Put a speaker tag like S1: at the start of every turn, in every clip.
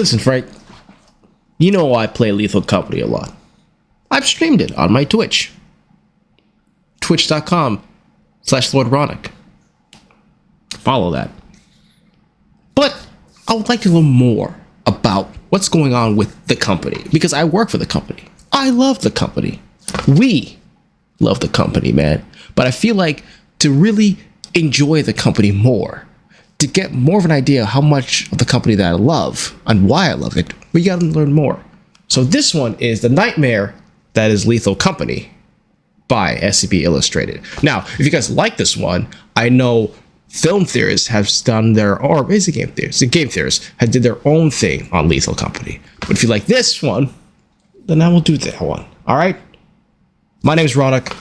S1: Listen, Frank, you know I play Lethal Company a lot. I've streamed it on my Twitch. Twitch.com/LordRonick. Follow that. But I would like to learn more about what's going on with the company, because I work for the company. I love the company. We love the company, man. But I feel like to really enjoy the company more, to get more of an idea of how much of the company that I love and why I love it, we got to learn more. So this one is The Nightmare That Is Lethal Company by SCP-Illustrated. Now, if you guys like this one, I know film theorists have done their, or basically game theorists have did their own thing on Lethal Company. But if you like this one, then I will do that one. All right? My name is Ronick.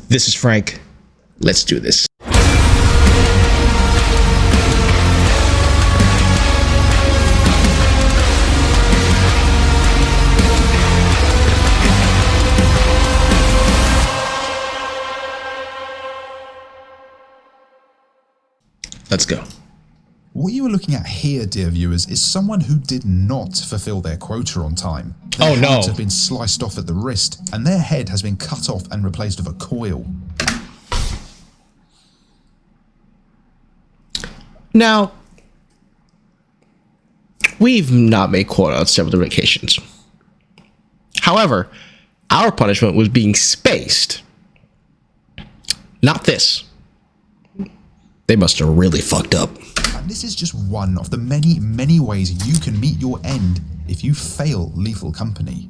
S1: This is Frank. Let's do this. Let's go.
S2: What you are looking at here, dear viewers, is someone who did not fulfill their quota on time. Their hands have been sliced off at the wrist, and their head has been cut off and replaced with a coil.
S1: Now, we've not made quota on several occasions. However, our punishment was being spaced. Not this. They must have really fucked up.
S2: And this is just one of the many, many ways you can meet your end if you fail Lethal Company.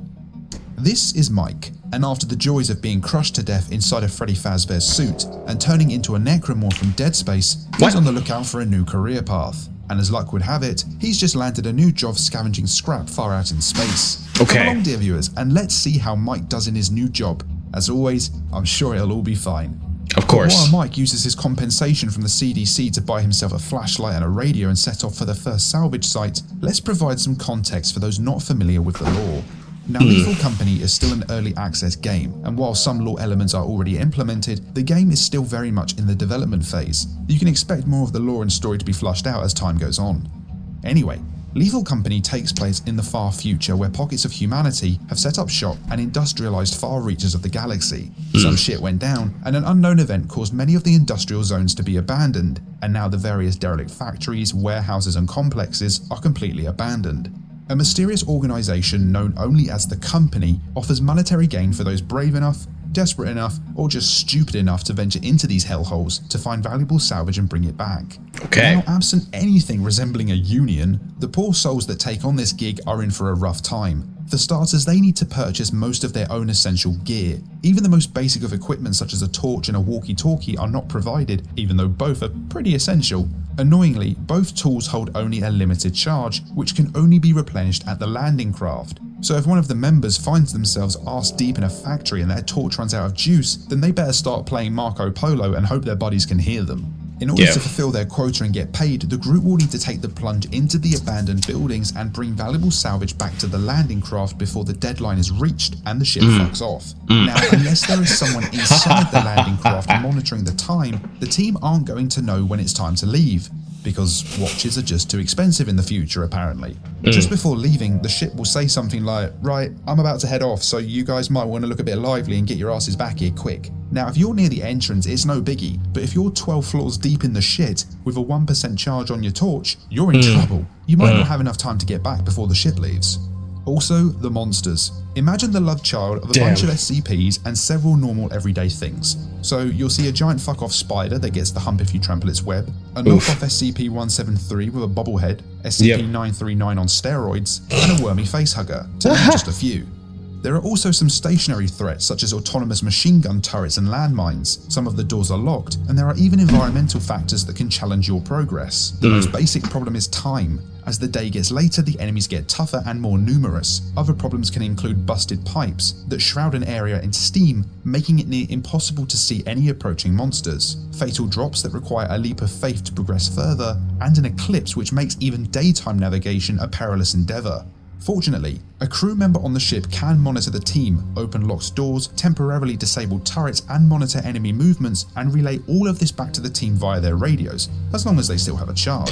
S2: This is Mike, and after the joys of being crushed to death inside of Freddy Fazbear's suit and turning into a necromorph from Dead Space, he's on the lookout for a new career path. And as luck would have it, he's just landed a new job scavenging scrap far out in space.
S1: Okay.
S2: Come along, dear viewers, and let's see how Mike does in his new job. As always, I'm sure it'll all be fine.
S1: Of course.
S2: While Mike uses his compensation from the CDC to buy himself a flashlight and a radio and set off for the first salvage site, let's provide some context for those not familiar with the lore. Now, Lethal Company is still an early access game, and while some lore elements are already implemented, the game is still very much in the development phase. You can expect more of the lore and story to be flushed out as time goes on. Anyway, Lethal Company takes place in the far future where pockets of humanity have set up shop and industrialized far reaches of the galaxy. Some shit went down, and an unknown event caused many of the industrial zones to be abandoned, and now the various derelict factories, warehouses and complexes are completely abandoned. A mysterious organization known only as the Company offers monetary gain for those brave enough, desperate enough, or just stupid enough to venture into these hellholes to find valuable salvage and bring it back.
S1: Okay.
S2: Now, absent anything resembling a union, the poor souls that take on this gig are in for a rough time. For starters, they need to purchase most of their own essential gear. Even the most basic of equipment such as a torch and a walkie-talkie are not provided, even though both are pretty essential. Annoyingly, both tools hold only a limited charge, which can only be replenished at the landing craft. So if one of the members finds themselves arse deep in a factory and their torch runs out of juice, then they better start playing Marco Polo and hope their buddies can hear them. In order to fulfill their quota and get paid, the group will need to take the plunge into the abandoned buildings and bring valuable salvage back to the landing craft before the deadline is reached and the ship fucks off. Now, unless there is someone inside the landing craft monitoring the time, the team aren't going to know when it's time to leave, because watches are just too expensive in the future apparently. Just before leaving, the ship will say something like, "Right, I'm about to head off, so you guys might want to look a bit lively and get your asses back here quick." Now, if you're near the entrance, it's no biggie, but if you're 12 floors deep in the shit with a 1% charge on your torch, you're in trouble. You might not have enough time to get back before the ship leaves. Also, the monsters. Imagine the love child of a bunch of SCPs and several normal everyday things. So you'll see a giant fuck-off spider that gets the hump if you trample its web, a knockoff SCP-173 with a bobblehead, SCP-939 on steroids, and a wormy facehugger, to name just a few. There are also some stationary threats such as autonomous machine gun turrets and landmines. Some of the doors are locked, and there are even environmental factors that can challenge your progress. The most basic problem is time. As the day gets later, the enemies get tougher and more numerous. Other problems can include busted pipes that shroud an area in steam, making it near impossible to see any approaching monsters, fatal drops that require a leap of faith to progress further, and an eclipse which makes even daytime navigation a perilous endeavour. Fortunately, a crew member on the ship can monitor the team, open locked doors, temporarily disable turrets and monitor enemy movements, and relay all of this back to the team via their radios, as long as they still have a charge.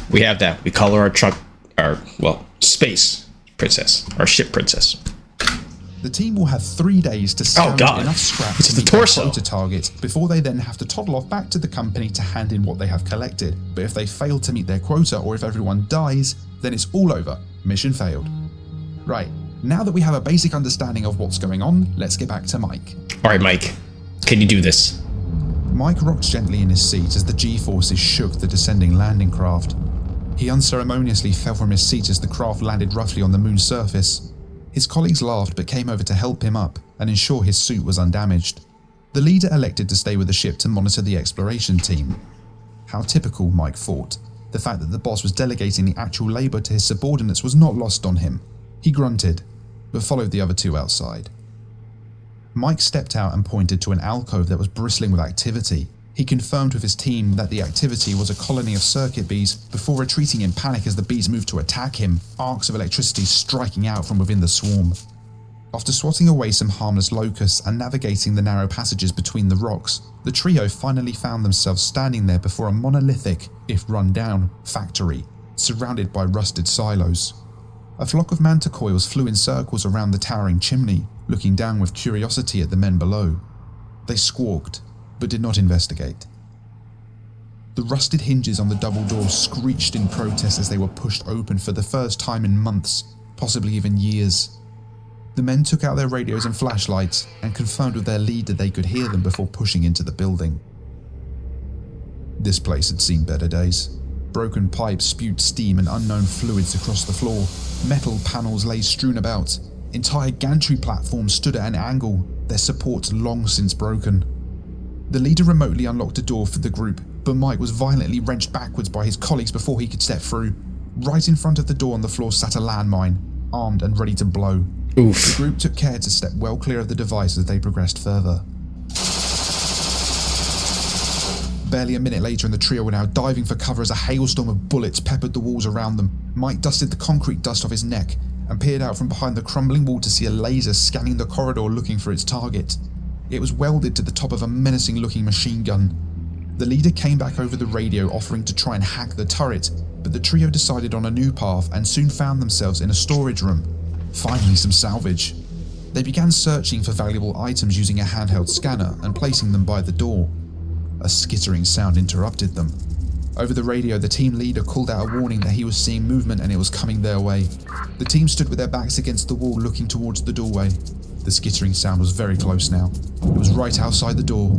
S1: We have that. We color our truck, our space princess, or ship princess.
S2: The team will have 3 days to scour enough scrap to meet their quota target before they then have to toddle off back to the company to hand in what they have collected. But if they fail to meet their quota, or if everyone dies, then it's all over. Mission failed. Right, now that we have a basic understanding of what's going on, let's get back to Mike.
S1: Alright, Mike. Can you do this?
S2: Mike rocked gently in his seat as the G-forces shook the descending landing craft. He unceremoniously fell from his seat as the craft landed roughly on the moon's surface. His colleagues laughed but came over to help him up and ensure his suit was undamaged. The leader elected to stay with the ship to monitor the exploration team. How typical, Mike thought. The fact that the boss was delegating the actual labour to his subordinates was not lost on him. He grunted, but followed the other two outside. Mike stepped out and pointed to an alcove that was bristling with activity. He confirmed with his team that the activity was a colony of circuit bees before retreating in panic as the bees moved to attack him, arcs of electricity striking out from within the swarm. After swatting away some harmless locusts and navigating the narrow passages between the rocks, the trio finally found themselves standing there before a monolithic, if run down, factory, surrounded by rusted silos. A flock of manticoils flew in circles around the towering chimney, looking down with curiosity at the men below. They squawked, but did not investigate. The rusted hinges on the double doors screeched in protest as they were pushed open for the first time in months, possibly even years. The men took out their radios and flashlights and confirmed with their leader they could hear them before pushing into the building. This place had seen better days. Broken pipes spewed steam and unknown fluids across the floor. Metal panels lay strewn about. Entire gantry platforms stood at an angle, their supports long since broken. The leader remotely unlocked a door for the group, but Mike was violently wrenched backwards by his colleagues before he could step through. Right in front of the door on the floor sat a landmine, armed and ready to blow.
S1: Oof.
S2: The group took care to step well clear of the device as they progressed further. Barely a minute later and the trio were now diving for cover as a hailstorm of bullets peppered the walls around them. Mike dusted the concrete dust off his neck and peered out from behind the crumbling wall to see a laser scanning the corridor looking for its target. It was welded to the top of a menacing-looking machine gun. The leader came back over the radio offering to try and hack the turret, but the trio decided on a new path and soon found themselves in a storage room. Finally some salvage. They began searching for valuable items using a handheld scanner and placing them by the door. A skittering sound interrupted them. Over the radio, the team leader called out a warning that he was seeing movement and it was coming their way. The team stood with their backs against the wall looking towards the doorway. The skittering sound was very close now. It was right outside the door.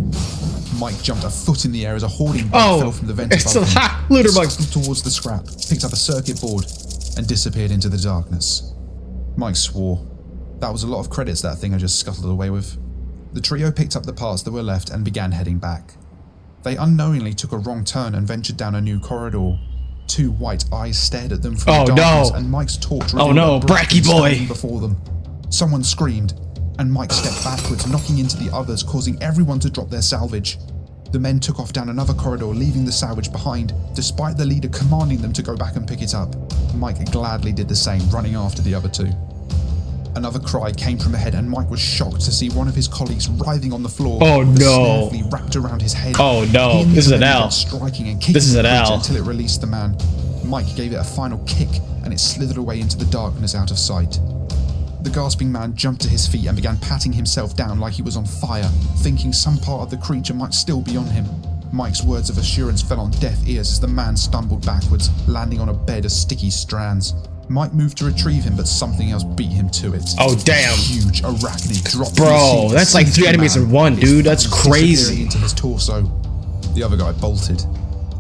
S2: Mike jumped a foot in the air as a hoarding bug fell from the vent above him.
S1: Looter bug.
S2: Scuttled towards the scrap, picked up a circuit board, and disappeared into the darkness. Mike swore. That was a lot of credits that thing I just scuttled away with. The trio picked up the parts that were left and began heading back. They unknowingly took a wrong turn and ventured down a new corridor. Two white eyes stared at them from the darkness, and Mike's torch revealed a
S1: Bracky boy
S2: standing before them. Someone screamed, and Mike stepped backwards, knocking into the others, causing everyone to drop their salvage. The men took off down another corridor, leaving the salvage behind, despite the leader commanding them to go back and pick it up. Mike gladly did the same, running after the other two. Another cry came from ahead, and Mike was shocked to see one of his colleagues writhing on the floor.
S1: Oh
S2: with
S1: no!
S2: A snare wrapped around his head.
S1: Oh no! This is an L.
S2: Striking and kicking
S1: this is an L
S2: until it released the man. Mike gave it a final kick, and it slithered away into the darkness out of sight. The gasping man jumped to his feet and began patting himself down like he was on fire, thinking some part of the creature might still be on him. Mike's words of assurance fell on deaf ears as the man stumbled backwards, landing on a bed of sticky strands. Mike moved to retrieve him, but something else beat him to it.
S1: Oh damn!
S2: A huge arachnid dropped.
S1: Bro, that's like 3 enemies in one, dude. That's crazy.
S2: Into his torso. The other guy bolted.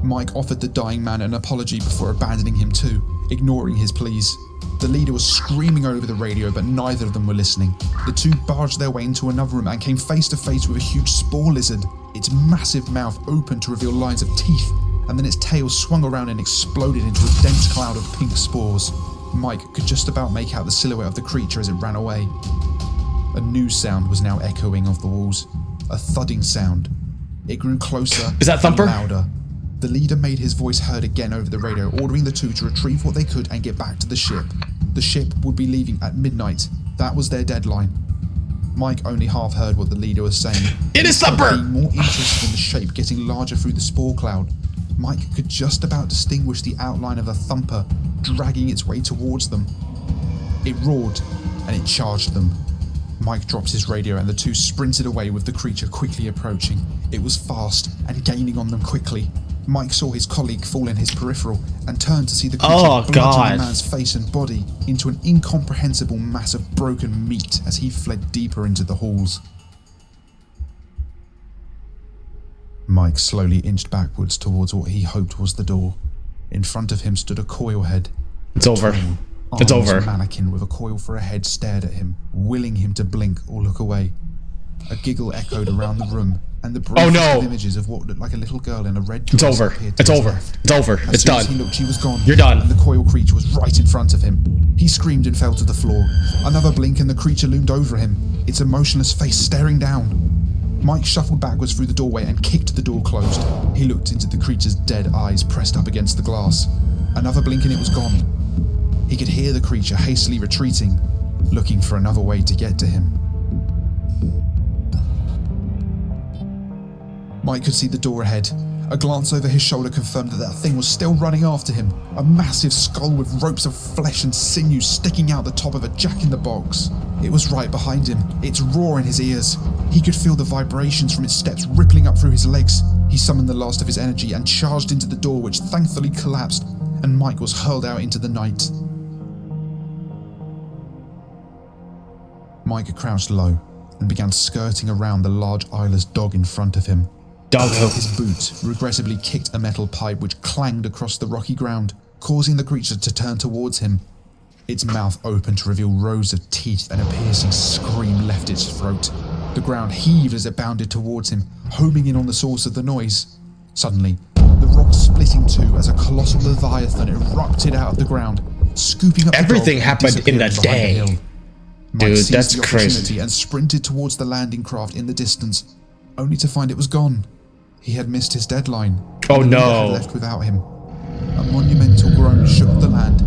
S2: Mike offered the dying man an apology before abandoning him too, ignoring his pleas. The leader was screaming over the radio, but neither of them were listening. The two barged their way into another room and came face to face with a huge spore lizard. Its massive mouth opened to reveal lines of teeth, and then its tail swung around and exploded into a dense cloud of pink spores. Mike could just about make out the silhouette of the creature as it ran away. A new sound was now echoing off the walls. A thudding sound. It grew closer.
S1: Is that Thumper?
S2: And louder. The leader made his voice heard again over the radio, ordering the two to retrieve what they could and get back to the ship. The ship would be leaving at midnight. That was their deadline. Mike only half heard what the leader was saying.
S1: It is Thumper!
S2: Being more interested in the shape getting larger through the spore cloud. Mike could just about distinguish the outline of a thumper, dragging its way towards them. It roared, and it charged them. Mike dropped his radio and the two sprinted away with the creature quickly approaching. It was fast and gaining on them quickly. Mike saw his colleague fall in his peripheral and turned to see the creature bludgeon the man's face and body into an incomprehensible mass of broken meat as he fled deeper into the halls. Mike slowly inched backwards towards what he hoped was the door. In front of him stood a coil head.
S1: It's over. It's over.
S2: A mannequin with a coil for a head stared at him, willing him to blink or look away. A giggle echoed around the room, and the briefest of images of what looked like a little girl in a red dress.
S1: It's over. It's over. It's over. It's done.
S2: As he looked, she was gone.
S1: You're done.
S2: And the coil creature was right in front of him. He screamed and fell to the floor. Another blink and the creature loomed over him, its emotionless face staring down. Mike shuffled backwards through the doorway and kicked the door closed. He looked into the creature's dead eyes pressed up against the glass. Another blink and it was gone. He could hear the creature hastily retreating, looking for another way to get to him. Mike could see the door ahead. A glance over his shoulder confirmed that that thing was still running after him, a massive skull with ropes of flesh and sinew sticking out the top of a jack-in-the-box. It was right behind him, its roar in his ears. He could feel the vibrations from its steps rippling up through his legs. He summoned the last of his energy and charged into the door, which thankfully collapsed, and Mike was hurled out into the night. Mike crouched low and began skirting around the large eyeless dog in front of him. His boot regrettably kicked a metal pipe which clanged across the rocky ground, causing the creature to turn towards him. Its mouth opened to reveal rows of teeth, and a piercing scream left its throat. The ground heaved as it bounded towards him, homing in on the source of the noise. Suddenly, the rock split in two as a colossal leviathan erupted out of the ground, scooping up
S1: everything happened in a day. Dude, that's crazy.
S2: And sprinted towards the landing craft in the distance, only to find it was gone. He had missed his deadline.
S1: Oh no!
S2: Had left without him. A monumental groan shook the land,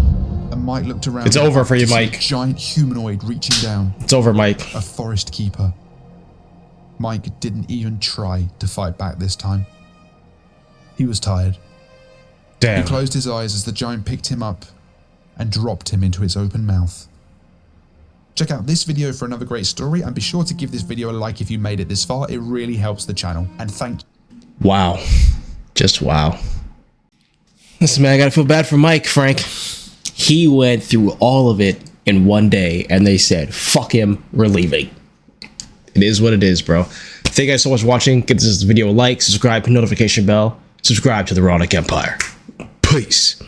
S2: and Mike looked around.
S1: It's over for you, Mike.
S2: A giant humanoid reaching down.
S1: It's over, Mike.
S2: A forest keeper. Mike didn't even try to fight back this time. He was tired.
S1: Damn.
S2: He closed his eyes as the giant picked him up and dropped him into its open mouth. Check out this video for another great story, and be sure to give this video a like if you made it this far. It really helps the channel. And thank you.
S1: Wow. Just wow. Listen, man, I gotta feel bad for Mike, Frank. He went through all of it in one day, and they said, fuck him, we're leaving. It is what it is, bro. Thank you guys so much for watching. Give this video a like, subscribe, hit the notification bell, subscribe to the Ronic Empire. Peace.